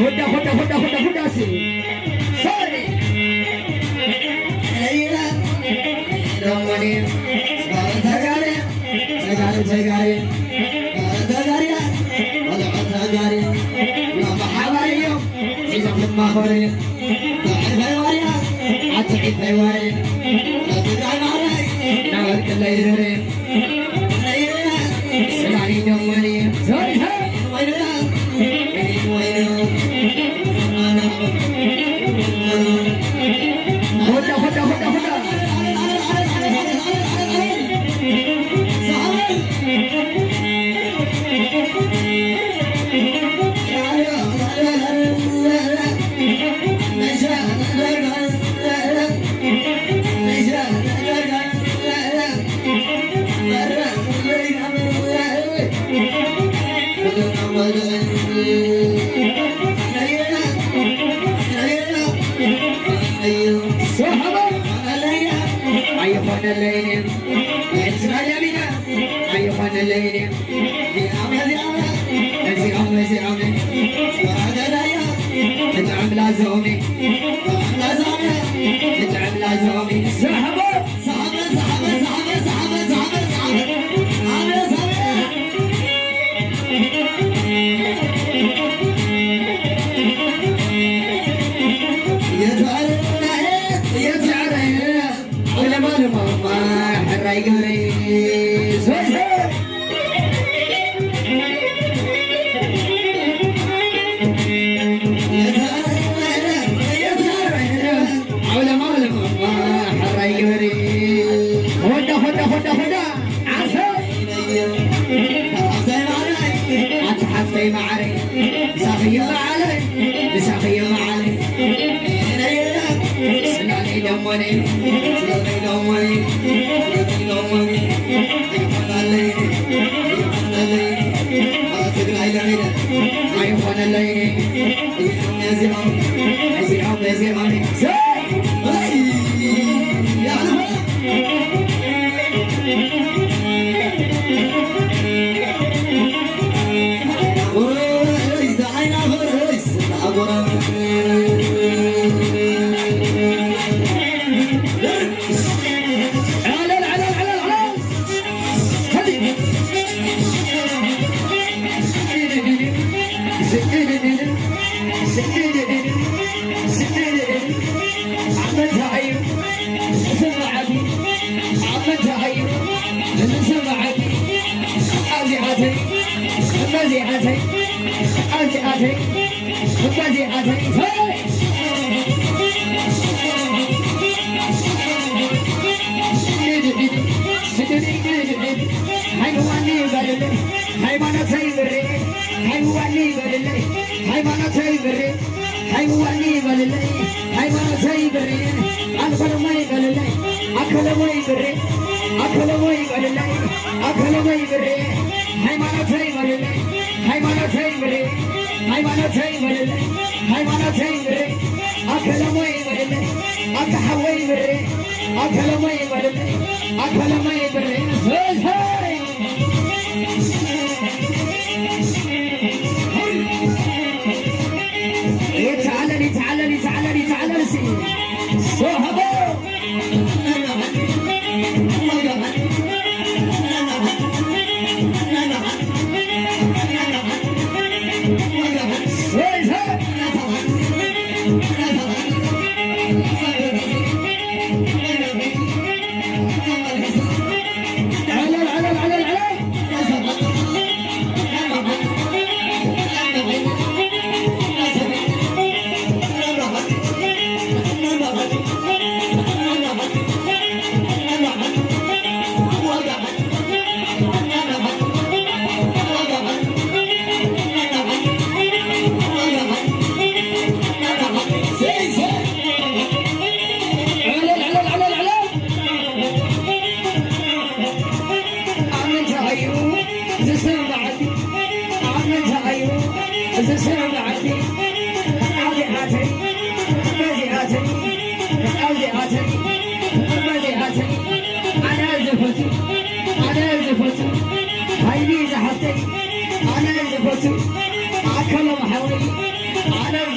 هدى سي سوري ليلى روماني تغاري تغاري ولا تغاري لا محاوري إذا كنت ما خوري ضعي عتقي فيواري لا تدعي معي ناولك الليل سلعني دوماني سوري الليل اسمع يا بنا أيها الليل زعمي وهذا لا تتعب لازومي تتعب لازومي سحبوا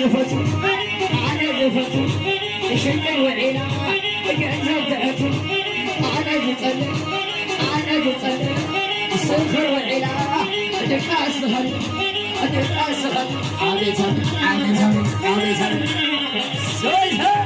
جفتي على جفتي شنقر وعينا جنزتها على جفتي على جفتي السكر وعينا دقا السهر دقا السهر عادتها عادتها عادتها سويها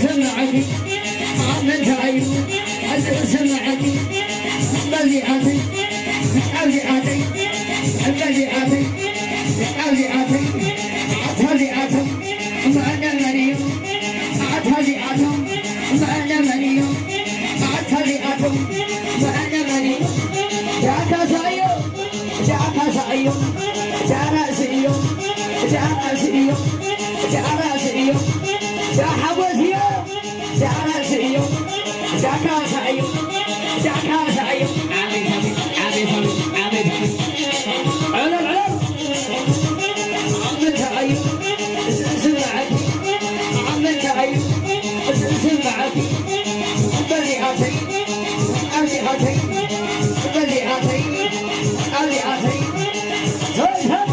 سمعني عملت عيون سمعني بليعتي أبليعتي بليعتي أبليعتي عتليعتي معنا مريم عتليعتي معنا مريم عتليعتي معنا مريم جاك سعيون جاك سعيون جانا سعيون جانا سعيون جانا سعيون يا حوزيو يا راسيو يا كاسايو يا كاسايو عامل سامي عامل سامي عامل سامي علم علم عامل سامي سمعتي عامل سامي سمعتي بليعتي أبليعتي بليعتي أبليعتي زوجها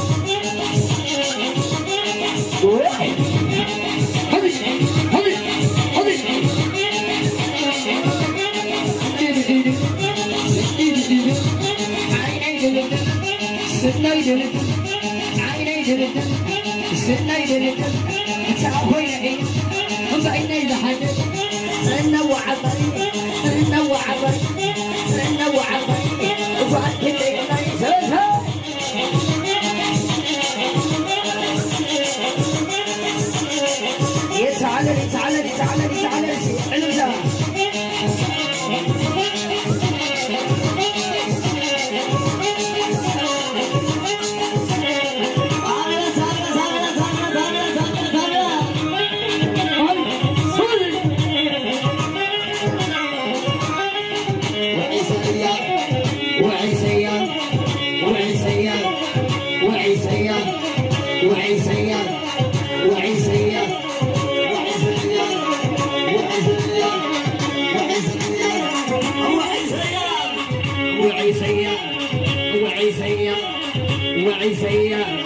عيني جلدن عيني جلدن سني جلدن تعبين عين بعيني لحد إنه وعبري إنه وعبري إنه وعبري وبعد كده يقطعي زوجها يتعالى يتعالى يتعالى يتعالى علم زمان وعيسيا وعيسيا وعيسيا